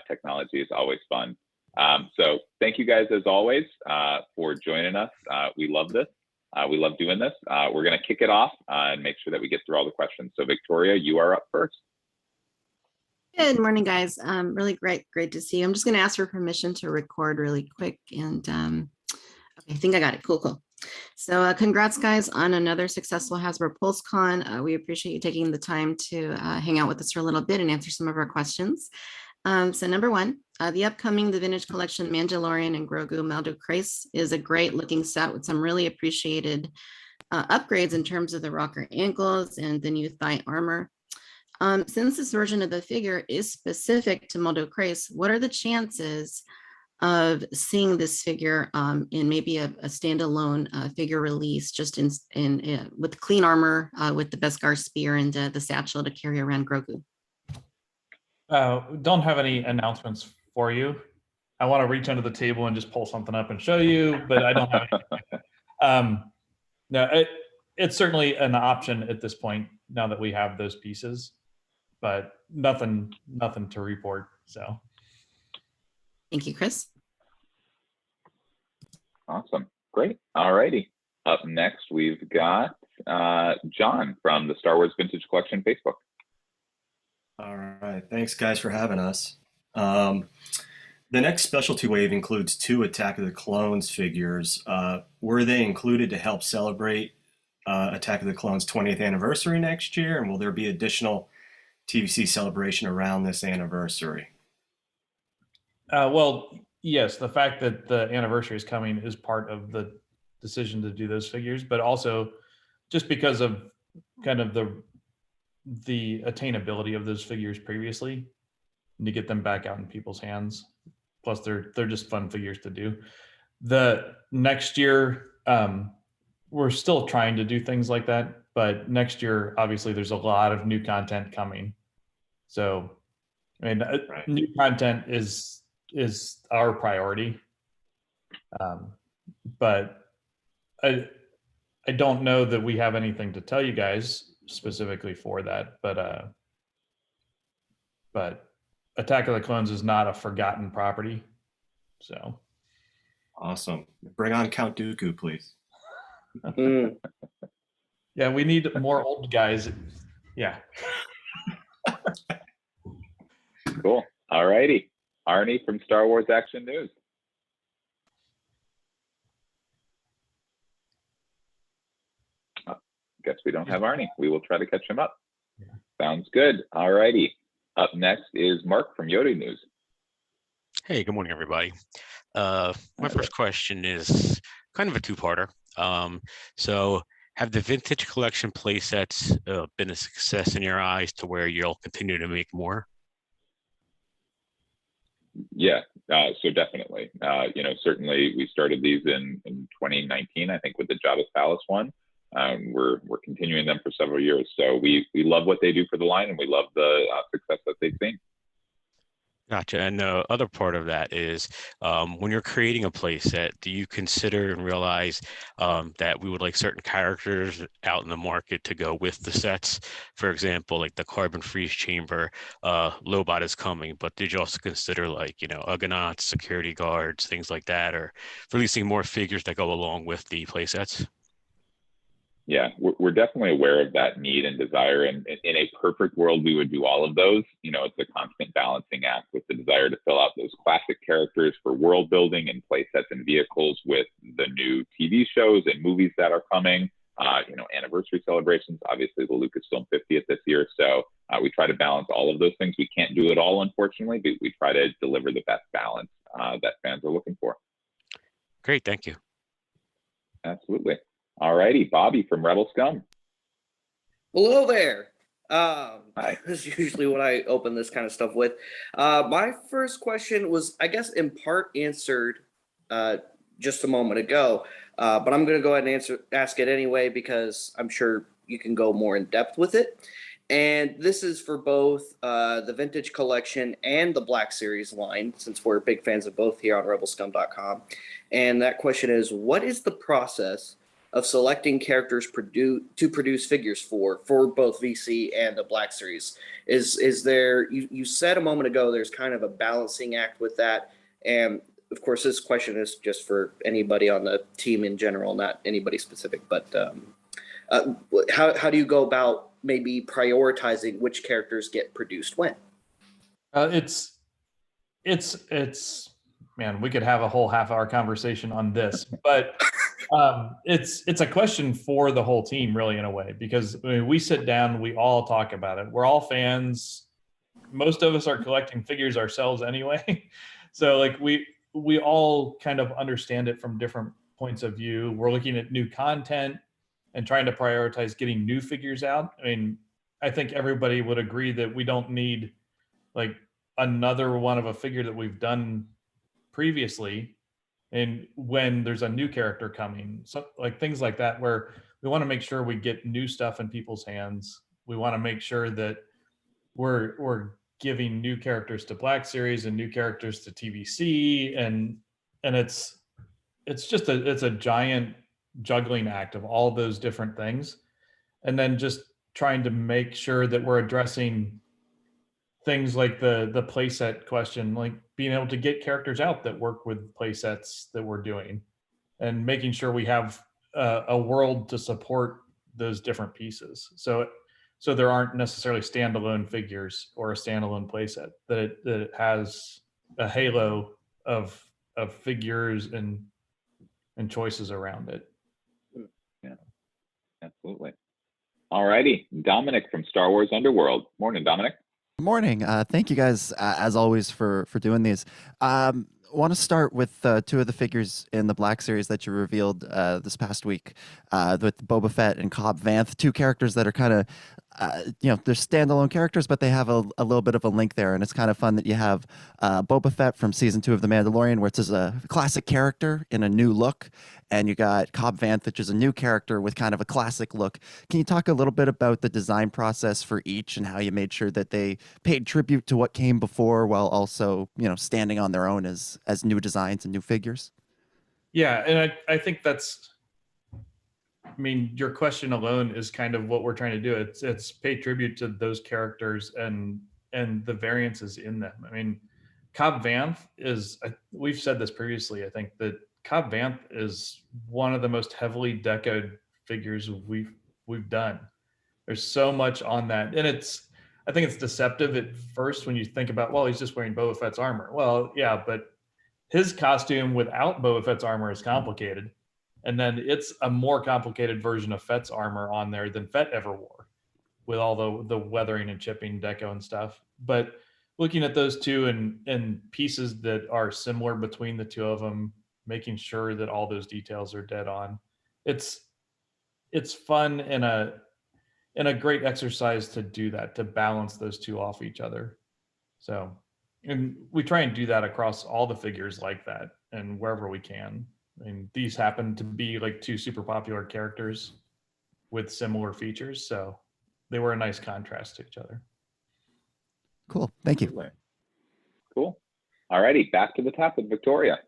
Technology is always fun. So thank you guys as always for joining us. We love this. We love doing this. We're going to kick it off and make sure that we get through all the questions. So Victoria, you are up first. Good morning, guys. Really great to see you. I'm just going to ask for permission to record really quick. And okay, I think I got it. Cool. So congrats, guys, on another successful Hasbro PulseCon. We appreciate you taking the time to hang out with us for a little bit and answer some of our questions. So number one, the upcoming The Vintage Collection Mandalorian and Grogu Maldo Crace is a great looking set with some really appreciated upgrades in terms of the rocker ankles and the new thigh armor. Since this version of the figure is specific to Maldo Crace, what are the chances of seeing this figure in maybe a standalone figure release, just in with clean armor, with the Beskar spear and the satchel to carry around Grogu? Don't have any announcements for you. I want to reach under the table and just pull something up and show you, but I don't have anything. No, it's certainly an option at this point now that we have those pieces, but nothing to report. So, thank you, Chris. Awesome, great. All righty. Up next, we've got John from the Star Wars Vintage Collection Facebook. All right, thanks guys for having us. The next specialty wave includes 2 Attack of the Clones figures. Were they included to help celebrate Attack of the Clones' 20th anniversary next year? And will there be additional TVC celebration around this anniversary? Well, yes, the fact that the anniversary is coming is part of the decision to do those figures, but also just because of kind of the attainability of those figures previously, and to get them back out in people's hands. Plus they're just fun figures to do. The next year, we're still trying to do things like that, but next year, obviously there's a lot of new content coming. So, I mean, right. New content is our priority. But I don't know that we have anything to tell you guys specifically for that, but Attack of the Clones is not a forgotten property. So awesome. Bring on Count Dooku, please. Yeah, we need more old guys. Yeah. Cool. All righty. Arnie from Star Wars Action News. Guess we don't have Arnie. We will try to catch him up. Yeah. Sounds good. All righty. Up next is Mark from Yoda News. Hey, good morning, everybody. My first question is kind of a two-parter. So have the Vintage Collection playsets been a success in your eyes to where you'll continue to make more? Yeah, so definitely. Certainly we started these in 2019, I think, with the Jabba's Palace one. We're continuing them for several years. So we love what they do for the line, and we love the success that they've seen. Gotcha. And the other part of that is when you're creating a play set, do you consider and realize that we would like certain characters out in the market to go with the sets? For example, like the Carbon Freeze Chamber, Lobot is coming, but did you also consider like, Ugnaughts, security guards, things like that, or releasing more figures that go along with the play sets? Yeah, we're definitely aware of that need and desire. And in a perfect world, we would do all of those. It's a constant balancing act with the desire to fill out those classic characters for world building and play sets and vehicles with the new TV shows and movies that are coming, anniversary celebrations, obviously the Lucasfilm 50th this year. So we try to balance all of those things. We can't do it all, unfortunately, but we try to deliver the best balance that fans are looking for. Great, thank you. Absolutely. All righty, Bobby from Rebel Scum. Hello there. Hi. This is usually what I open this kind of stuff with. My first question was, I guess, in part answered just a moment ago, but I'm going to go ahead and ask it anyway because I'm sure you can go more in depth with it. And this is for both the Vintage Collection and the Black Series line, since we're big fans of both here on rebelscum.com. And that question is, what is the process of selecting characters to produce figures for both VC and the Black Series? Is there, you said a moment ago, there's kind of a balancing act with that. And of course, this question is just for anybody on the team in general, not anybody specific, but how do you go about maybe prioritizing which characters get produced when? It's man, we could have a whole half-hour conversation on this, but it's a question for the whole team, really, in a way, because I mean, we sit down, we all talk about it. We're all fans. Most of us are collecting figures ourselves anyway, so like we all kind of understand it from different points of view. We're looking at new content and trying to prioritize getting new figures out. I mean, I think everybody would agree that we don't need like another one of a figure that we've done previously, and when there's a new character coming, so like things like that, where we want to make sure we get new stuff in people's hands. We want to make sure that we're giving new characters to Black Series and new characters to TVC, and it's just a giant juggling act of all those different things, and then just trying to make sure that we're addressing things like the playset question, like being able to get characters out that work with playsets that we're doing, and making sure we have a world to support those different pieces. So there aren't necessarily standalone figures or a standalone playset, that it has a halo of figures and choices around it. Yeah, absolutely. All righty, Dominic from Star Wars Underworld. Morning, Dominic. Good morning. Thank you guys, as always, for doing these. Want to start with two of the figures in the Black Series that you revealed this past week, with Boba Fett and Cobb Vanth, two characters that are kind of, they're standalone characters, but they have a little bit of a link there, and it's kind of fun that you have Boba Fett from season 2 of The Mandalorian, which is a classic character in a new look, and you got Cobb Vanth, which is a new character with kind of a classic look. Can you talk a little bit about the design process for each and how you made sure that they paid tribute to what came before, while also, standing on their own as new designs and new figures? Yeah, and I think that's, I mean, your question alone is kind of what we're trying to do. It's pay tribute to those characters and the variances in them. I mean, Cobb Vanth is, we've said this previously, I think, that Cobb Vanth is one of the most heavily decoed figures we've done. There's so much on that, and I think it's deceptive at first when you think about, well, he's just wearing Boba Fett's armor. Well, yeah, but his costume without Boba Fett's armor is complicated. And then it's a more complicated version of Fett's armor on there than Fett ever wore, with all the weathering and chipping deco and stuff. But looking at those two and pieces that are similar between the two of them, making sure that all those details are dead on, it's fun and a great exercise to do that, to balance those two off each other. So, and we try and do that across all the figures like that, and wherever we can. I mean, these happen to be like two super popular characters with similar features, so they were a nice contrast to each other. Cool. Thank you. Cool. All righty, back to the top with Victoria.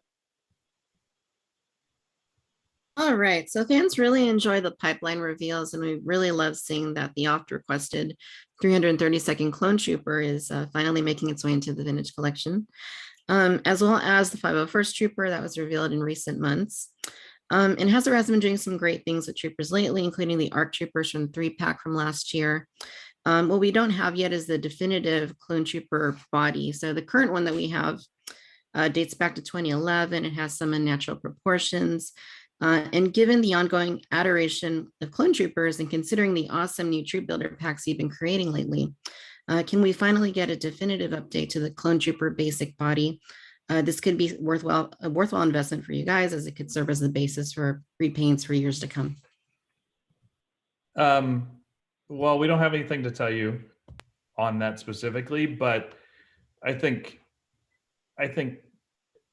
All right, so fans really enjoy the pipeline reveals, and we really love seeing that the oft-requested 332nd Clone Trooper is finally making its way into the vintage collection, as well as the 501st Trooper that was revealed in recent months. And Hasbro has been doing some great things with troopers lately, including the ARC Troopers from 3-pack from last year. What we don't have yet is the definitive Clone Trooper body. So the current one that we have dates back to 2011. It has some unnatural proportions. And given the ongoing adoration of Clone Troopers and considering the awesome new troop builder packs you've been creating lately, can we finally get a definitive update to the Clone Trooper basic body? This could be a worthwhile investment for you guys, as it could serve as the basis for repaints for years to come. Well, we don't have anything to tell you on that specifically, but I think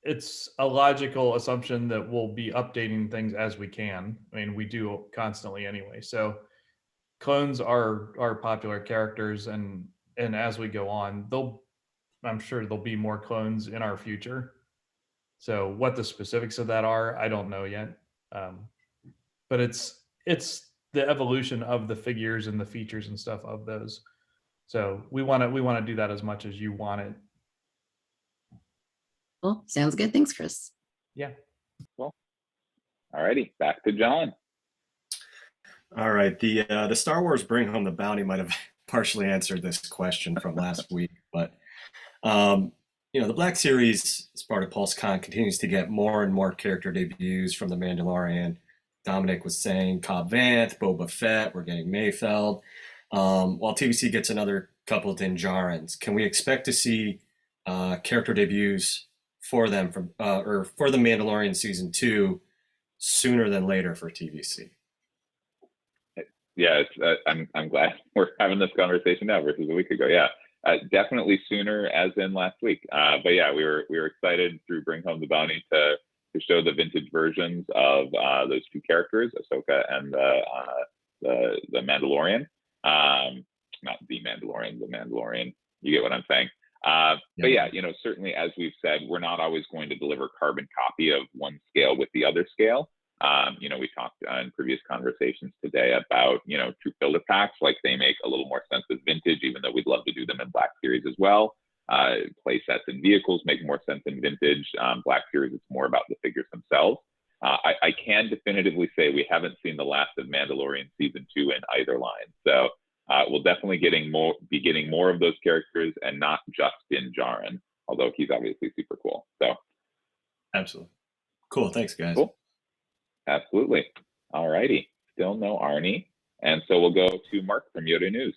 it's a logical assumption that we'll be updating things as we can. I mean, we do constantly anyway. So clones are popular characters, and as we go on, I'm sure there'll be more clones in our future. So what the specifics of that are, I don't know yet. but it's the evolution of the figures and the features and stuff of those. So we want to do that as much as you want it. Cool. Sounds good. Thanks, Chris. Yeah. Cool. All righty, back to John. All right, the Star Wars Bring Home the Bounty might have partially answered this question from last week, but the Black Series, as part of PulseCon, continues to get more and more character debuts from The Mandalorian. Dominic was saying Cobb Vanth, Boba Fett, we're getting Mayfeld. While TVC gets another couple of Din Djarans, can we expect to see character debuts for them or for The Mandalorian Season 2 sooner than later for TVC? Yeah, I'm glad we're having this conversation now versus a week ago. Yeah, definitely sooner, as in last week. But yeah, we were excited through Bring Home the Bounty to show the vintage versions of those two characters, Ahsoka and the Mandalorian. Not the Mandalorian, the Mandalorian. You get what I'm saying? But yeah, certainly, as we've said, we're not always going to deliver carbon copy of one scale with the other scale. We talked in previous conversations today about, troop builder packs, like they make a little more sense as vintage, even though we'd love to do them in Black Series as well. Play sets and vehicles make more sense in vintage. Black Series, it's more about the figures themselves. I can definitively say we haven't seen the last of Mandalorian Season 2 in either line. So we'll definitely be getting more of those characters, and not just Din Djarin, although he's obviously super cool. So absolutely. Cool. Thanks, guys. Cool. Absolutely. All righty. Still no Arnie. And so we'll go to Mark from Yoda News.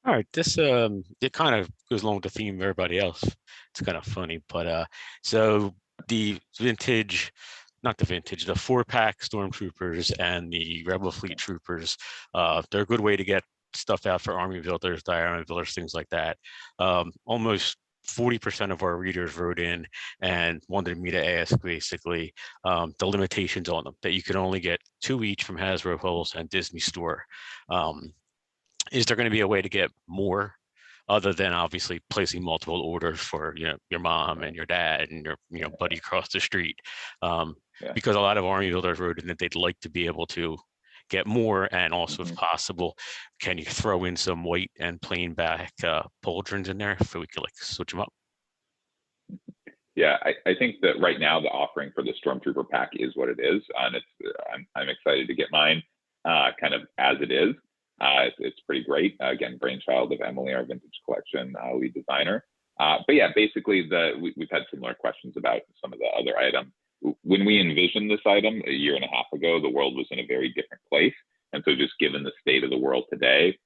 All right, this it kind of goes along with the theme of everybody else. It's kind of funny, but so the vintage, not the vintage, the 4-pack Stormtroopers and the Rebel Fleet Troopers, they're a good way to get stuff out for army builders, diorama builders, things like that. Almost 40% of our readers wrote in and wanted me to ask basically the limitations on them, that you could only get 2 each from Hasbro Pulse and Disney Store. Is there going to be a way to get more, other than obviously placing multiple orders for your mom and your dad and your buddy across the street? Because a lot of army builders wrote in that they'd like to be able to get more, and also if possible, can you throw in some white and plain back pauldrons in there so we could switch them up? Yeah, I think that right now the offering for the Stormtrooper pack is what it is, and I'm excited to get mine kind of as it is. It's pretty great. Again, brainchild of Emily, our vintage collection lead designer. But yeah, basically we've had similar questions about some of the other items. When we envisioned this item a year and a half ago, the world was in a very different place. And so just given the state of the world today,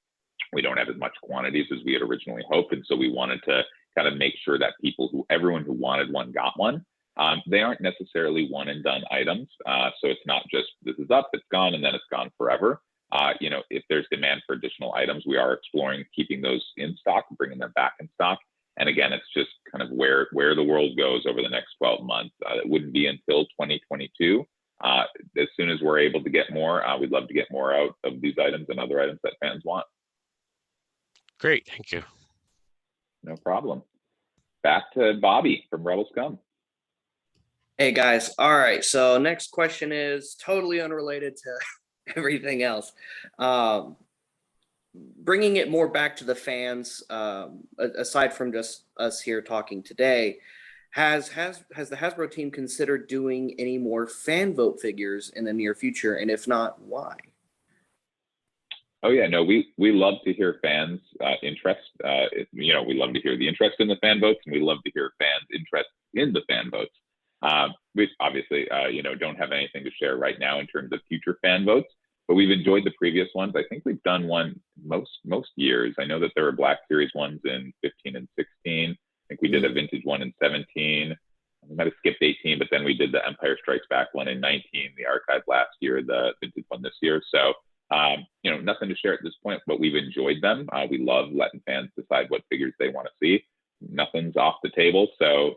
we don't have as much quantities as we had originally hoped. And so we wanted to kind of make sure that everyone who wanted one got one. They aren't necessarily one and done items. So it's not just this is up, it's gone, and then it's gone forever. If there's demand for additional items, we are exploring keeping those in stock, bringing them back in stock. And again, it's just kind of where the world goes over the next 12 months. It wouldn't be until 2022. As soon as we're able to get more, we'd love to get more out of these items and other items that fans want. Great, thank you. No problem. Back to Bobby from Rebel Scum. Hey guys. All right. So next question is totally unrelated to everything else. Bringing it more back to the fans, aside from just us here talking today, has the Hasbro team considered doing any more fan vote figures in the near future? And if not, why? Oh yeah, no, we love to hear fans' interest. We love to hear the interest in the fan votes, and we love to hear fans' interest in the fan votes. We obviously, don't have anything to share right now in terms of future fan votes, but we've enjoyed the previous ones. I think we've done one most years. I know that there were Black Series ones in 15 and 16. I think we did a vintage one in 17. We might have skipped 18, but then we did the Empire Strikes Back one in 19, the archive last year, the vintage one this year. So, nothing to share at this point, but we've enjoyed them. We love letting fans decide what figures they want to see. Nothing's off the table. So,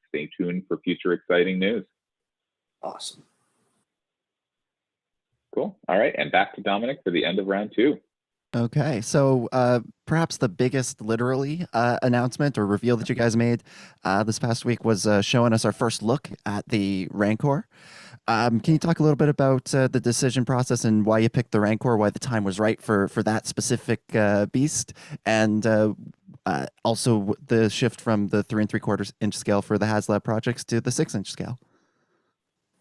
stay tuned for future exciting news. Awesome. Cool. All right. And back to Dominic for the end of round 2. Okay, so perhaps the biggest literally announcement or reveal that you guys made this past week was showing us our first look at the Rancor. Can you talk a little bit about the decision process and why you picked the Rancor, why the time was right for that specific beast, and also the shift from the 3 3/4 inch scale for the HasLab projects to the 6 inch scale?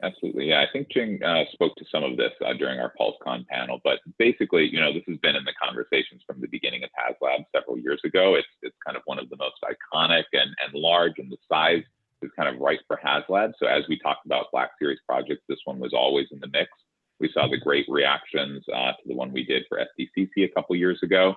Absolutely. Yeah, I think Jing spoke to some of this during our PulseCon panel, but basically, this has been in the conversations from the beginning of HasLab several years ago. It's kind of one of the most iconic and large, and the size is kind of right for HasLab. So as we talked about Black Series projects, this one was always in the mix. We saw the great reactions to the one we did for SDCC a couple years ago.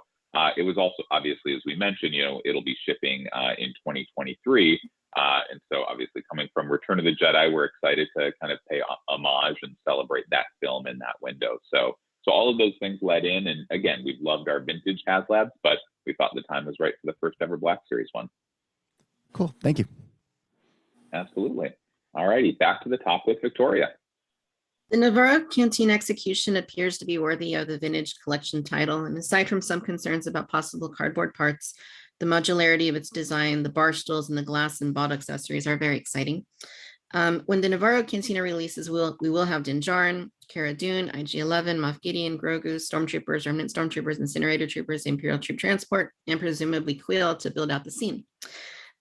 It was also, obviously, as we mentioned, it'll be shipping in 2023. And so obviously coming from Return of the Jedi, we're excited to kind of pay homage and celebrate that film in that window. So all of those things led in. And again, we've loved our vintage HasLabs, but we thought the time was right for the first ever Black Series one. Cool. Thank you. Absolutely. All righty. Back to the top with Victoria. The Navarro Canteen execution appears to be worthy of the vintage collection title. And aside from some concerns about possible cardboard parts, the modularity of its design, the bar stools, and the glass and bot accessories are very exciting. When the Navarro Cantina releases, we will have Din Djarin, Cara Dune, IG-11, Moff Gideon, Grogu, Stormtroopers, Remnant Stormtroopers, Incinerator Troopers, Imperial Troop Transport, and presumably Quill to build out the scene.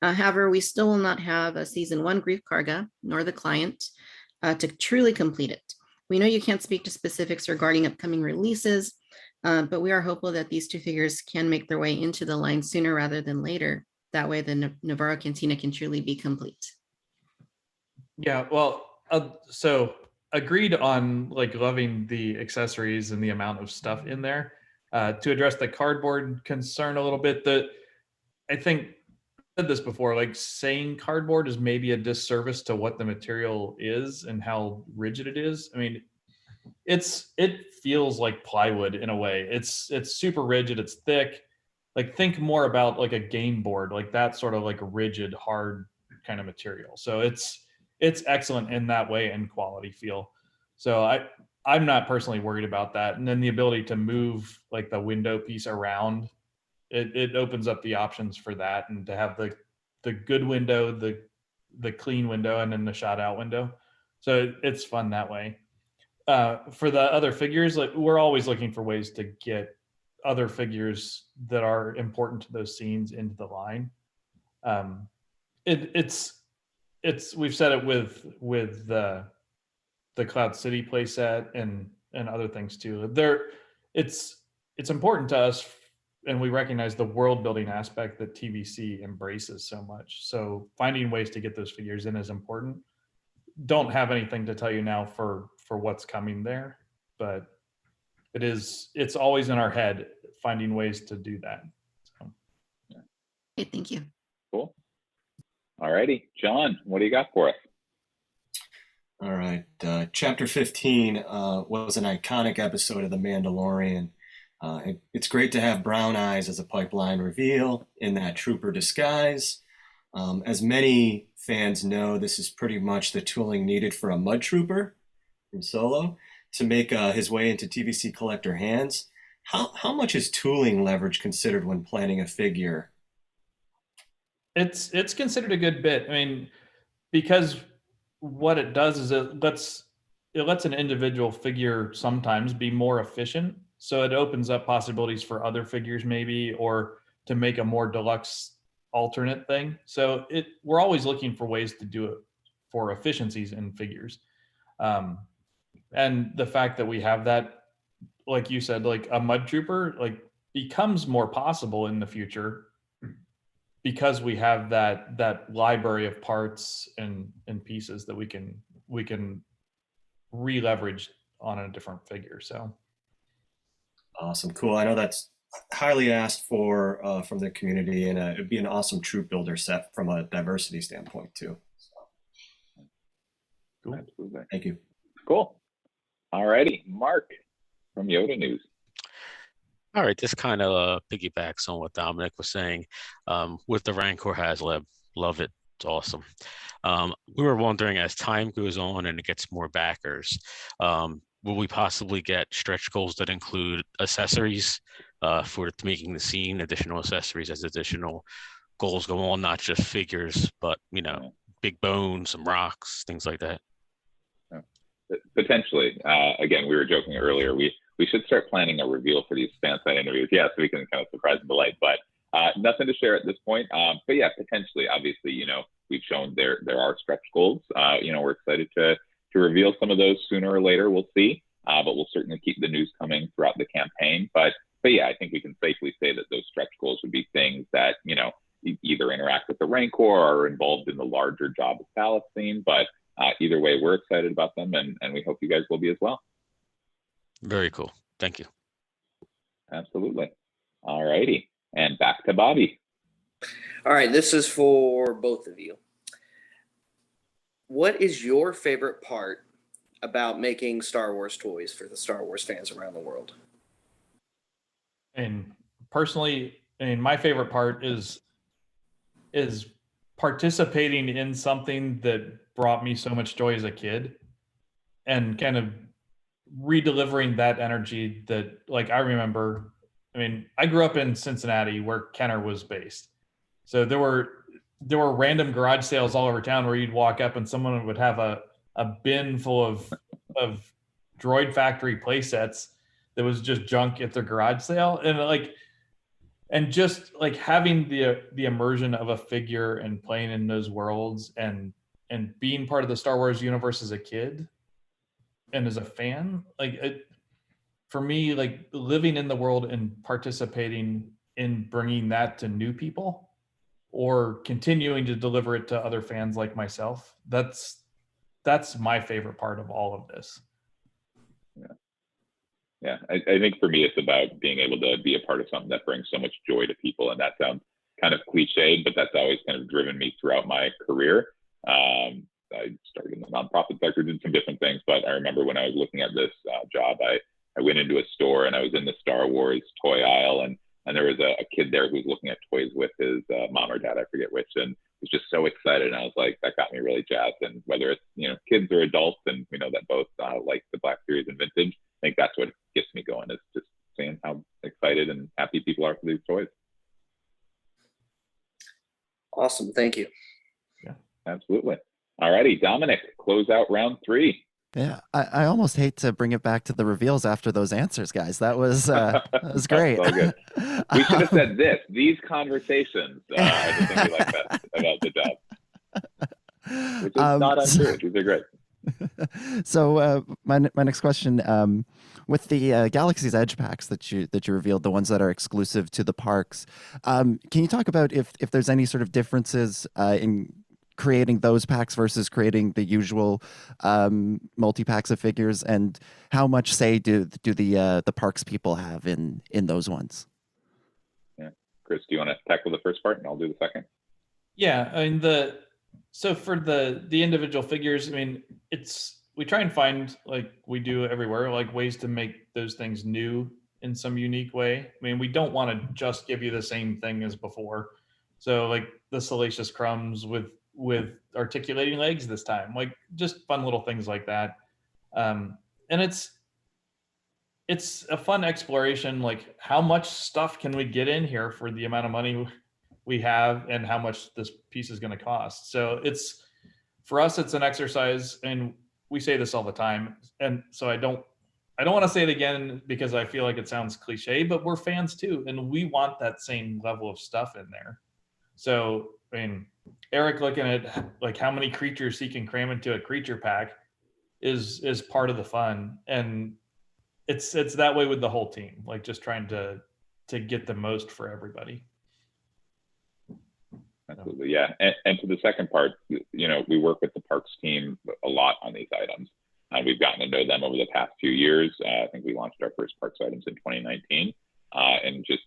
However, we still will not have a Season 1 Grief Karga, nor the client, to truly complete it. We know you can't speak to specifics regarding upcoming releases, but we are hopeful that these two figures can make their way into the line sooner rather than later. That way the Navarro Cantina can truly be complete. Yeah, well, so agreed on like loving the accessories and the amount of stuff in there. To address the cardboard concern a little bit, that I think I said this before, like saying cardboard is maybe a disservice to what the material is and how rigid it is. I mean, it feels like plywood in a way. It's super rigid, it's thick. Like think more about like a game board, like that sort of like rigid, hard kind of material. So it's excellent in that way and quality feel. So I'm not personally worried about that. And then the ability to move like the window piece around, it opens up the options for that, and to have the good window, the clean window, and then the shot out window. So it's fun that way. For the other figures, like we're always looking for ways to get other figures that are important to those scenes into the line. It's we've said it with the Cloud City playset and other things too. It's important to us, and we recognize the world building aspect that TVC embraces so much. So finding ways to get those figures in is important. Don't have anything to tell you now for what's coming there, but it's always in our head finding ways to do that. So. Okay, thank you. Cool. All righty, John, what do you got for us? All right. Chapter 15 was an iconic episode of The Mandalorian. It's great to have Brown Eyes as a pipeline reveal in that trooper disguise. As many fans know, this is pretty much the tooling needed for a mud trooper from Solo to make his way into TVC collector hands. How much is tooling leverage considered when planning a figure? It's considered a good bit. I mean, because what it does is it lets an individual figure sometimes be more efficient. So it opens up possibilities for other figures maybe, or to make a more deluxe alternate thing. So we're always looking for ways to do it for efficiencies in figures. And the fact that we have that, like you said, like a mud trooper, like becomes more possible in the future because we have that library of parts and pieces that we can re-leverage on a different figure. So awesome, cool. I know that's highly asked for from the community, and it'd be an awesome troop builder set from a diversity standpoint too. So. Cool. Absolutely. Thank you. Cool. All righty, Mark from Yoda News. All right, this kind of piggybacks on what Dominic was saying. With the Rancor HasLab, love it. It's awesome. We were wondering, as time goes on and it gets more backers, will we possibly get stretch goals that include accessories for making the scene, additional accessories as additional goals go on, not just figures, but, big bones, some rocks, things like that? Potentially. Again, we were joking earlier. We should start planning a reveal for these fan side interviews. Yeah, so we can kind of surprise and delight. But nothing to share at this point. But yeah, potentially. Obviously, we've shown there are stretch goals. We're excited to reveal some of those sooner or later. We'll see. But we'll certainly keep the news coming throughout the campaign. But yeah, I think we can safely say that those stretch goals would be things that either interact with the Rancor or are involved in the larger job of Palace scene. But either way, we're excited about them, and we hope you guys will be as well. Very cool. Thank you. Absolutely. All righty. And back to Bobby. All right, this is for both of you. What is your favorite part about making Star Wars toys for the Star Wars fans around the world? And personally, my favorite part is participating in something that brought me so much joy as a kid, and kind of redelivering that energy that, like, I remember. I grew up in Cincinnati, where Kenner was based. So there were random garage sales all over town where you'd walk up and someone would have a bin full of Droid Factory play sets that was just junk at their garage sale. And just having the immersion of a figure and playing in those worlds and being part of the Star Wars universe as a kid and as a fan, for me, living in the world and participating in bringing that to new people or continuing to deliver it to other fans like myself, that's my favorite part of all of this. Yeah, I think for me, it's about being able to be a part of something that brings so much joy to people. And that sounds kind of cliched, but that's always kind of driven me throughout my career. I started in the nonprofit sector, did some different things, but I remember when I was looking at this job, I went into a store and I was in the Star Wars toy aisle, and there was a kid there who was looking at toys with his mom or dad, I forget which, and was just so excited. And I was like, that got me really jazzed. And whether it's, kids or adults, and we know that both like the Black Series and vintage, I think that's what gets me going, is just seeing how excited and happy people are for these toys. Awesome. Thank you. Yeah, absolutely. All righty, Dominic, close out round 3. Yeah, I almost hate to bring it back to the reveals after those answers, guys. That was great. All good. We should have said this. These conversations are the thing we like best about the job. Which is not untrue. These are great. So my next question, with the Galaxy's Edge packs that you revealed, the ones that are exclusive to the parks, can you talk about if there's any sort of differences in creating those packs versus creating the usual multi-packs of figures, and how much say do the parks people have in those ones? Yeah, Chris, do you want to tackle the first part and I'll do the second? Yeah, so for the individual figures, we try and find, like we do everywhere, ways to make those things new in some unique way. We don't want to just give you the same thing as before. So the Salacious Crumbs with articulating legs this time, just fun little things like that. And it's a fun exploration, how much stuff can we get in here for the amount of money we have and how much this piece is going to cost. So for us, it's an exercise, and we say this all the time. And so I don't want to say it again because I feel like it sounds cliche, but we're fans too. And we want that same level of stuff in there. So, Eric looking at how many creatures he can cram into a creature pack is part of the fun. And it's that way with the whole team, just trying to get the most for everybody. Absolutely. Yeah. And to the second part, we work with the parks team a lot on these items. We've gotten to know them over the past few years. I think we launched our first parks items in 2019. And just,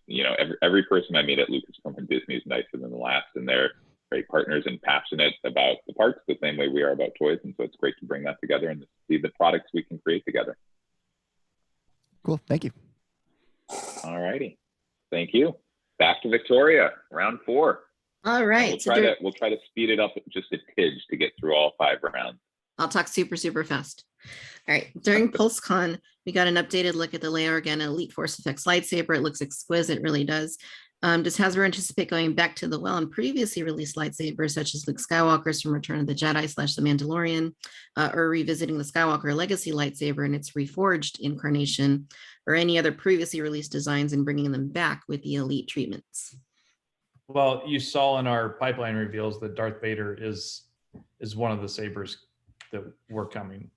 every person I meet at Lucasfilm and Disney is nicer than the last, and they're great partners and passionate about the parks the same way we are about toys. And so it's great to bring that together and to see the products we can create together. Cool. Thank you. All righty. Thank you. Back to Victoria, round 4. All right. We'll try to speed it up just a tidge to get through all 5 rounds. I'll talk super, super fast. All right. During PulseCon, we got an updated look at the Leia Organa Elite Force Effects lightsaber. It looks exquisite, really does. Does Hasbro anticipate going back to the well and previously released lightsabers, such as Luke Skywalker's from Return of the Jedi / The Mandalorian, or revisiting the Skywalker Legacy lightsaber in its reforged incarnation, or any other previously released designs and bringing them back with the elite treatments? Well, you saw in our pipeline reveals that Darth Vader is one of the sabers that were coming.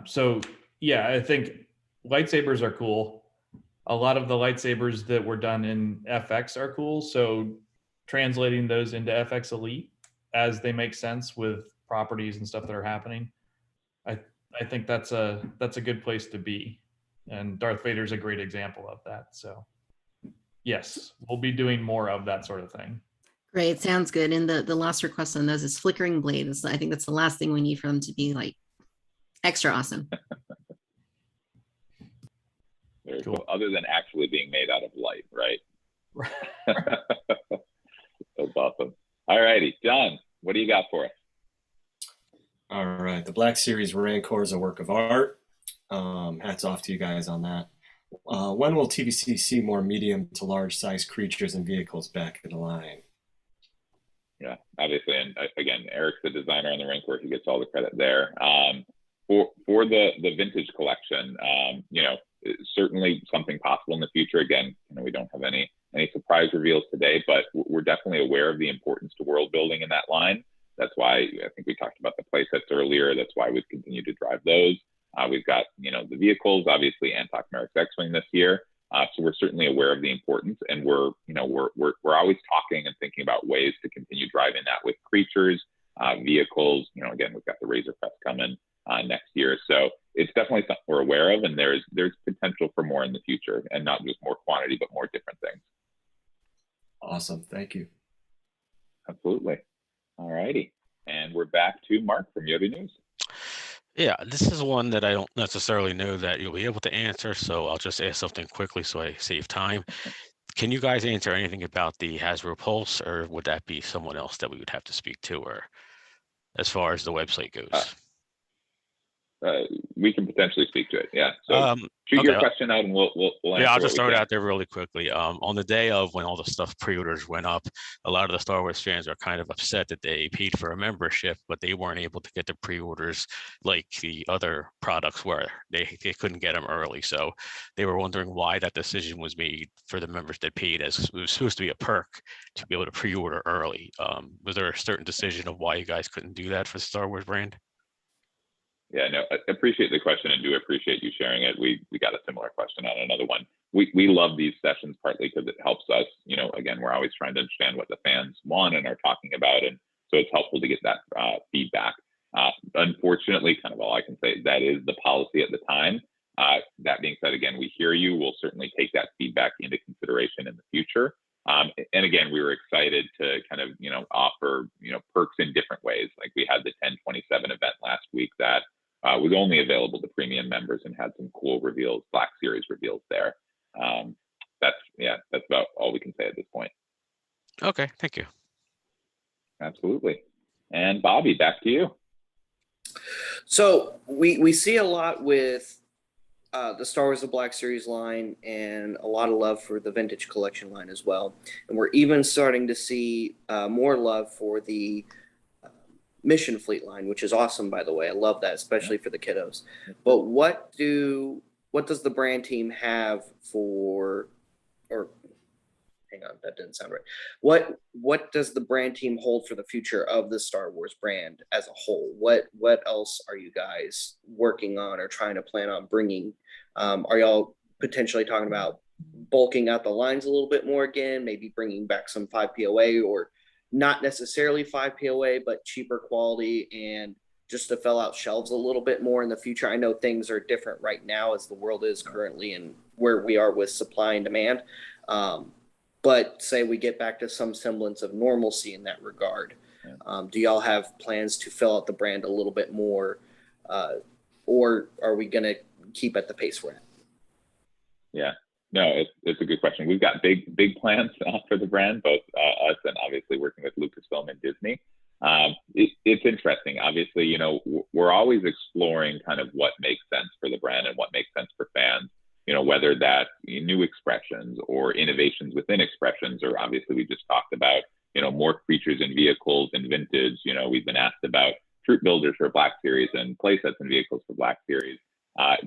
So yeah, I think lightsabers are cool. A lot of the lightsabers that were done in FX are cool. So translating those into FX Elite as they make sense with properties and stuff that are happening, I think that's a good place to be. And Darth Vader is a great example of that. So yes, we'll be doing more of that sort of thing. Great, sounds good. And the last request on those is flickering blades. I think that's the last thing we need for them to be like extra awesome. Very Cool. cool. Other than actually being made out of light, right? That's awesome. All righty, John, what do you got for us? All right. The Black Series Rancor is a work of art. Hats off to you guys on that. When will TVC see more medium to large size creatures and vehicles back in the line? Yeah, obviously, and again, Eric's the designer on the Rancor. He gets all the credit there. For the vintage collection, certainly something possible in the future. Again, we don't have any surprise reveals today, but we're definitely aware of the importance to world building in that line. That's why I think we talked about the play sets earlier. That's why we've continued to drive those. We've got, the vehicles, obviously, Antok Merrick's X-Wing this year. So we're certainly aware of the importance, and we're always talking and thinking about ways to continue driving that with creatures, vehicles. Again, we've got the Razor Fest coming next year. So it's definitely something we're aware of, and there's potential for more in the future, and not just more quantity, but more different things. Awesome. Thank you. Absolutely. All righty. And we're back to Mark from Yoda News. Yeah, this is one that I don't necessarily know that you'll be able to answer, so I'll just ask something quickly so I save time. Can you guys answer anything about the Hasbro Pulse, or would that be someone else that we would have to speak to, or as far as the website goes? We can potentially speak to it. Yeah. So shoot your question out, and we'll answer. Yeah, I'll just throw it out there really quickly. On the day of when all the stuff pre-orders went up, a lot of the Star Wars fans are kind of upset that they paid for a membership, but they weren't able to get the pre-orders like the other products were. They couldn't get them early, so they were wondering why that decision was made for the members that paid, as it was supposed to be a perk to be able to pre-order early. Was there a certain decision of why you guys couldn't do that for the Star Wars brand? Yeah, no, I appreciate the question, and do appreciate you sharing it. We got a similar question on another one. We love these sessions partly because it helps us. Again, we're always trying to understand what the fans want and are talking about, and so it's helpful to get that feedback. Unfortunately, kind of all I can say, that is the policy at the time. That being said, again, we hear you. We'll certainly take that feedback into consideration in the future. And again, we were excited to kind of offer perks in different ways. Like we had the 1027 event last week that was only available to premium members and had some cool reveals, Black Series reveals there. That's about all we can say at this point. Okay, thank you. Absolutely. And Bobby, back to you. So we see a lot with the Star Wars The Black Series line, and a lot of love for the Vintage Collection line as well. And we're even starting to see more love for the Mission Fleet line, which is awesome, by the way. I love that, especially for the kiddos. But what does the brand team have for, or hang on, that didn't sound right. What does the brand team hold for the future of the Star Wars brand as a whole? What else are you guys working on or trying to plan on bringing? Are y'all potentially talking about bulking out the lines a little bit more again, maybe bringing back some 5 POA, or not necessarily 5 POA, but cheaper quality, and just to fill out shelves a little bit more in the future? I know things are different right now as the world is currently and where we are with supply and demand. But say we get back to some semblance of normalcy in that regard. Do y'all have plans to fill out the brand a little bit more, or are we going to keep at the pace we're at? Yeah, no, it's a good question. We've got big plans for the brand, both us and obviously working with Lucasfilm and Disney. It's interesting. Obviously, we're always exploring kind of what makes sense for the brand and what makes sense for fans. whether that's new expressions or innovations within expressions, or obviously we just talked about, more creatures and vehicles and vintage. We've been asked about troop builders for Black Series and playsets and vehicles for Black Series. At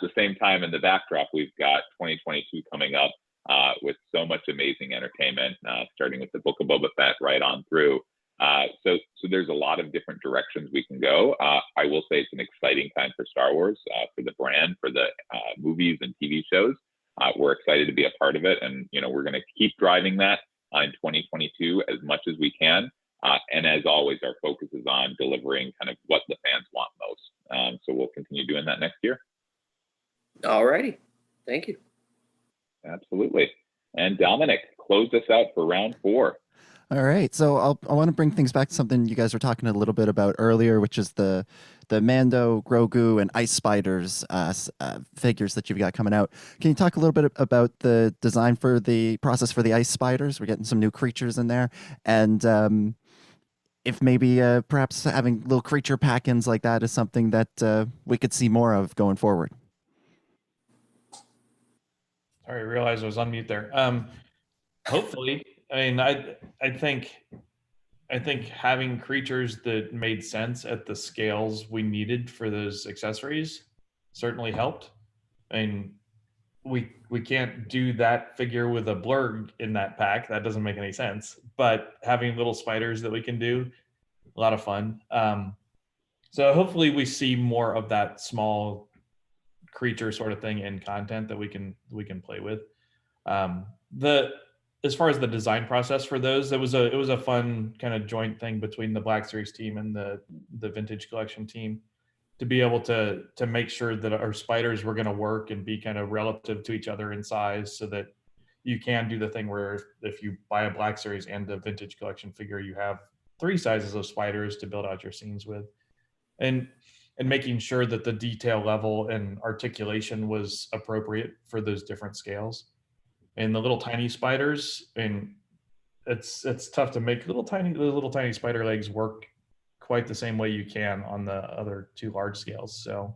the same time, in the backdrop, we've got 2022 coming up with so much amazing entertainment, starting with the Book of Boba Fett right on through. So there's a lot of different directions we can go. I will say it's an exciting time for Star Wars, for the brand, for the movies and TV shows. We're excited to be a part of it, and we're going to keep driving that in 2022 as much as we can. And as always, our focus is on delivering kind of what the fans want most. So we'll continue doing that next year. All righty. Thank you. Absolutely. And Dominic, close us out for round 4. All right, so I want to bring things back to something you guys were talking a little bit about earlier, which is the Mando, Grogu, and Ice Spiders figures that you've got coming out. Can you talk a little bit about the design for the process for the Ice Spiders? We're getting some new creatures in there, and if maybe perhaps having little creature pack-ins like that is something that we could see more of going forward. Sorry, I realized I was on mute there. Hopefully. I mean, I think having creatures that made sense at the scales we needed for those accessories certainly helped. I mean, we can't do that figure with a blurg in that pack. That doesn't make any sense. But having little spiders that we can do, a lot of fun. So hopefully we see more of that small creature sort of thing in content that we can play with. As far as the design process for those, it was a fun kind of joint thing between the Black Series team and the Vintage Collection team to be able to make sure that our spiders were going to work and be kind of relative to each other in size, so that you can do the thing where if you buy a Black Series and a Vintage Collection figure, you have 3 sizes of spiders to build out your scenes with, and making sure that the detail level and articulation was appropriate for those different scales. And the little tiny spiders, and it's tough to make the little tiny spider legs work quite the same way you can on the other 2 large scales. So,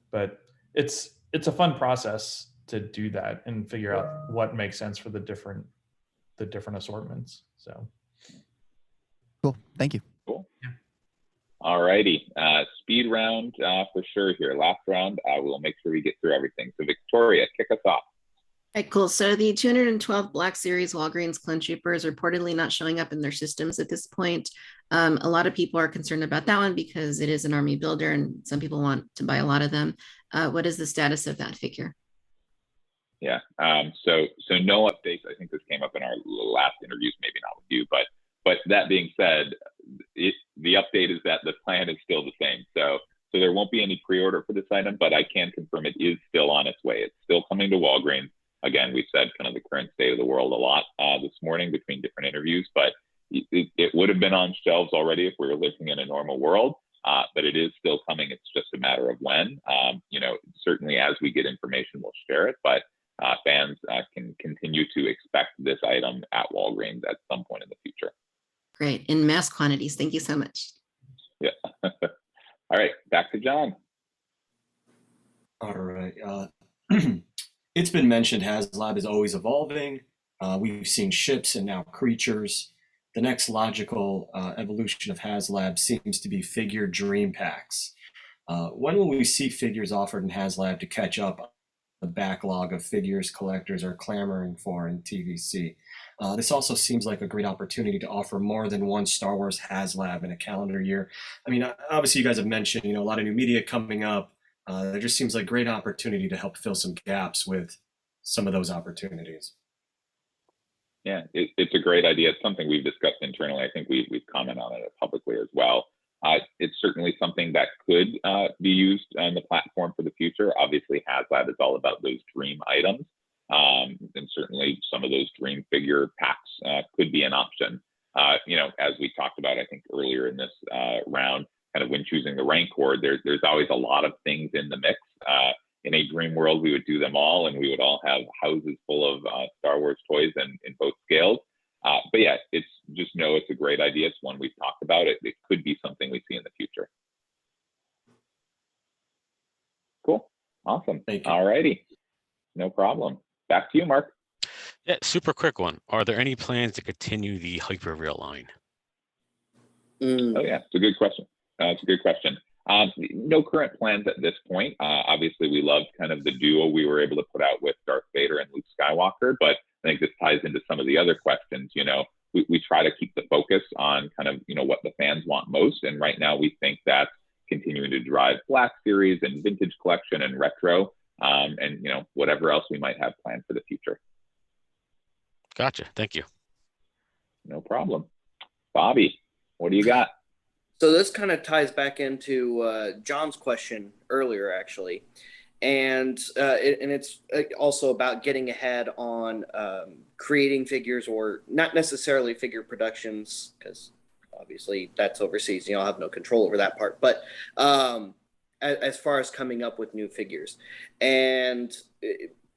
but it's a fun process to do that and figure out what makes sense for the different assortments. So Cool. Thank you. Cool. All righty. Speed round for sure here. Last round, we'll make sure we get through everything. So Victoria, kick us off. All right, cool. So the 212 Black Series Walgreens Clone Troopers are reportedly not showing up in their systems at this point. A lot of people are concerned about that one because it is an army builder and some people want to buy a lot of them. What is the status of that figure? Yeah. So no updates. I think this came up in our last interviews, maybe not with you, but that being said, the update is that the plan is still the same. So there won't be any pre-order for this item, but I can confirm it is still on its way. It's still coming to Walgreens. Again, we said kind of the current state of the world a lot this morning between different interviews, but it would have been on shelves already if we were living in a normal world, but it is still coming. It's just a matter of when. Certainly as we get information, we'll share it, but fans can continue to expect this item at Walgreens at some point in the future. Great. In mass quantities. Thank you so much. Yeah. All right. Back to John. All right. It's been mentioned HasLab is always evolving. We've seen ships and now creatures. The next logical evolution of HasLab seems to be figure dream packs. When will we see figures offered in HasLab to catch up on the backlog of figures collectors are clamoring for in TVC? This also seems like a great opportunity to offer more than one Star Wars HasLab in a calendar year. I mean, obviously you guys have mentioned, a lot of new media coming up. There just seems like a great opportunity to help fill some gaps with some of those opportunities. Yeah, it's a great idea. It's something we've discussed internally. I think we've commented on it publicly as well. It's certainly something that could be used on the platform for the future. Obviously, HasLab is all about those dream items. And certainly some of those dream figure packs could be an option. As we talked about, I think earlier in this round, kind of when choosing the rank cord, there's always a lot of things in the mix. In a dream world, we would do them all, and we would all have houses full of Star Wars toys in both scales. But yeah, it's a great idea. It's one we've talked about. It could be something we see in the future. Cool. Awesome. Thank you. All righty. No problem. Back to you, Mark. Yeah, super quick one. Are there any plans to continue the Hyperreal line? Oh yeah, it's a good question. It's a good question. No current plans at this point. Obviously, we loved kind of the duo we were able to put out with Darth Vader and Luke Skywalker, but I think this ties into some of the other questions. We try to keep the focus on kind of, what the fans want most. And right now we think that's continuing to drive Black Series and Vintage Collection and Retro, and, whatever else we might have planned for the future. Gotcha. Thank you. No problem. Bobby, what do you got? So this kind of ties back into John's question earlier, actually. And it's also about getting ahead on creating figures, or not necessarily figure productions, because obviously that's overseas. I'll have no control over that part. But as far as coming up with new figures, and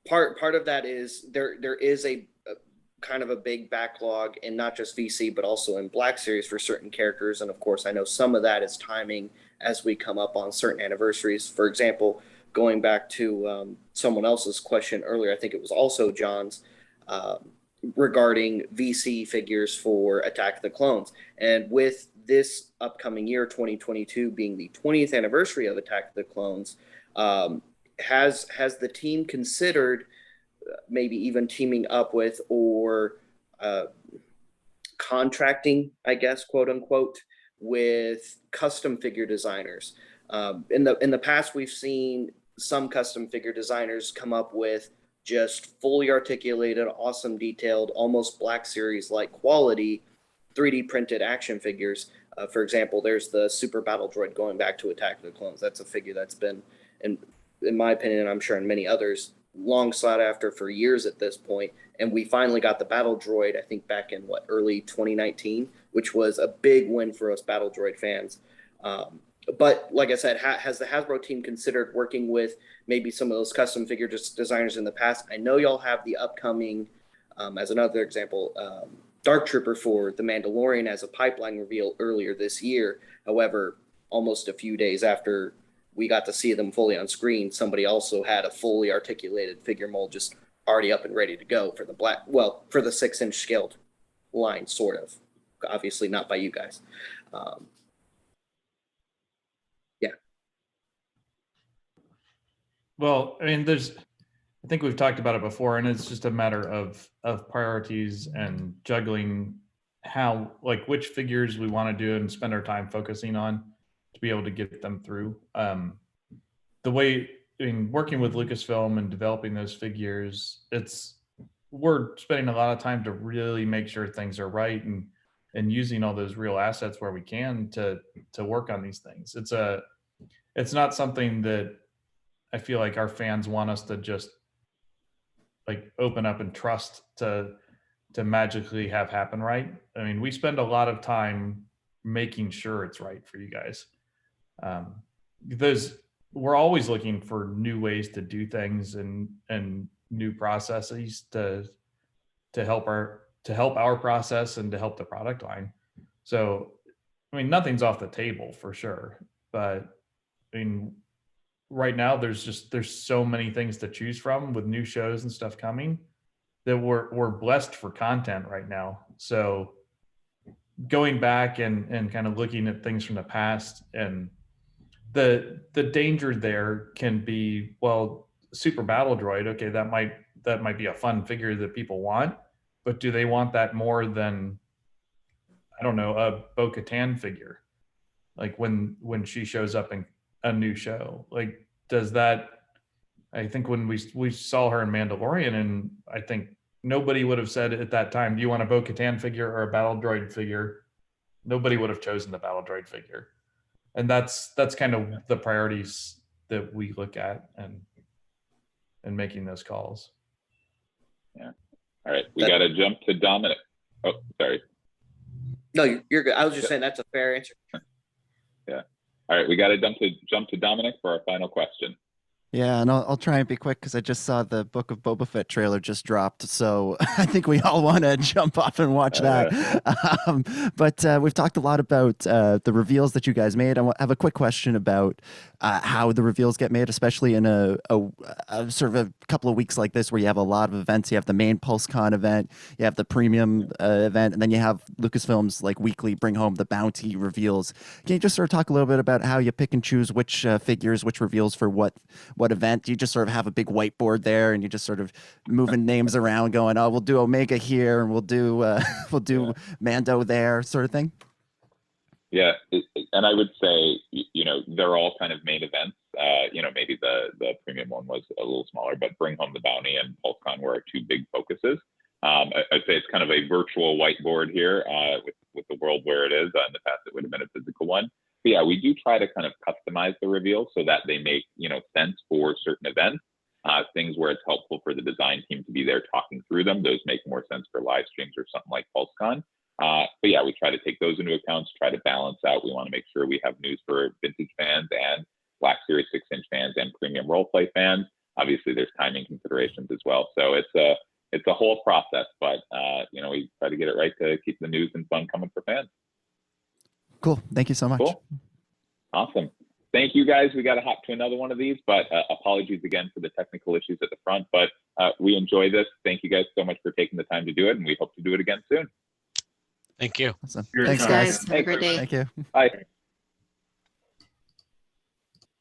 part of that is there is a kind of a big backlog in not just VC, but also in Black Series for certain characters. And of course, I know some of that is timing as we come up on certain anniversaries. For example, going back to someone else's question earlier, I think it was also John's, regarding VC figures for Attack of the Clones. And with this upcoming year, 2022, being the 20th anniversary of Attack of the Clones, has the team considered maybe even teaming up with, or contracting, I guess, quote unquote, with custom figure designers? In the past, we've seen some custom figure designers come up with just fully articulated, awesome, detailed, almost Black Series like quality 3D printed action figures. For example, there's the Super Battle Droid going back to Attack of the Clones. That's a figure that's been, in my opinion, and I'm sure in many others, long sought after for years at this point. And we finally got the Battle Droid, I think back in early 2019, which was a big win for us Battle Droid fans. But like I said, has the Hasbro team considered working with maybe some of those custom figure designers in the past? I know y'all have the upcoming, as another example, Dark Trooper for The Mandalorian as a pipeline reveal earlier this year. However, almost a few days after we got to see them fully on screen, somebody also had a fully articulated figure mold just already up and ready to go for the for the 6-inch scaled line, sort of. Obviously not by you guys. Well, I mean, I think we've talked about it before, and it's just a matter of priorities and juggling which figures we want to do and spend our time focusing on to be able to get them through. Working with Lucasfilm and developing those figures, we're spending a lot of time to really make sure things are right and using all those real assets where we can to work on these things. It's not something that I feel like our fans want us to just open up and trust to magically have happen right. I mean, we spend a lot of time making sure it's right for you guys. We're always looking for new ways to do things and new processes to help our process and to help the product line. So, I mean, nothing's off the table for sure, but I mean, right now there's so many things to choose from with new shows and stuff coming that we're blessed for content right now. So going back and kind of looking at things from the past, and the danger there can be, Super Battle Droid, okay, that might be a fun figure that people want, but do they want that more than, I don't know, a Bo-Katan figure? Like when she shows up in a new show, does that, I think when we saw her in Mandalorian, and I think nobody would have said at that time, do you want a Bo-Katan figure or a Battle Droid figure? Nobody would have chosen the Battle Droid figure. And that's kind of the priorities that we look at and making those calls. Yeah. All right. We got to jump to Dominic. Oh, sorry. No, you're good. I was just saying that's a fair answer. Yeah. All right. We got to jump to Dominic for our final question. Yeah, and I'll try and be quick because I just saw the Book of Boba Fett trailer just dropped, so I think we all want to jump off and watch that. But we've talked a lot about the reveals that you guys made. Have a quick question about how the reveals get made, especially in a sort of a couple of weeks like this where you have a lot of events. You have the main PulseCon event, you have the premium event, and then you have Lucasfilm's like weekly Bring Home the Bounty reveals. Can you just sort of talk a little bit about how you pick and choose which figures, which reveals for what event? You just sort of have a big whiteboard there and you just sort of moving names around going, oh, we'll do Omega here and we'll do Mando there, sort of thing? Yeah, and I would say, they're all kind of main events. Maybe the premium one was a little smaller, but Bring Home the Bounty and PulseCon were our two big focuses. I'd say it's kind of a virtual whiteboard here with the world where it is. In the past, it would have been a physical one. But yeah, we do try to kind of customize the reveals so that they make sense for certain events. Things where it's helpful for the design team to be there talking through them. Those make more sense for live streams or something like PulseCon. But yeah, we try to take those into account, try to balance out. We want to make sure we have news for vintage fans and Black Series 6-inch fans and premium roleplay fans. Obviously, there's timing considerations as well. So it's a whole process, but we try to get it right to keep the news and fun coming for fans. Cool. Thank you so much. Cool. Awesome. Thank you, guys. We got to hop to another one of these, but apologies again for the technical issues at the front, but we enjoy this. Thank you guys so much for taking the time to do it, and we hope to do it again soon. Thank you. Awesome. Thanks, Thanks, Guys, guys. have a great day. Thank you. Bye.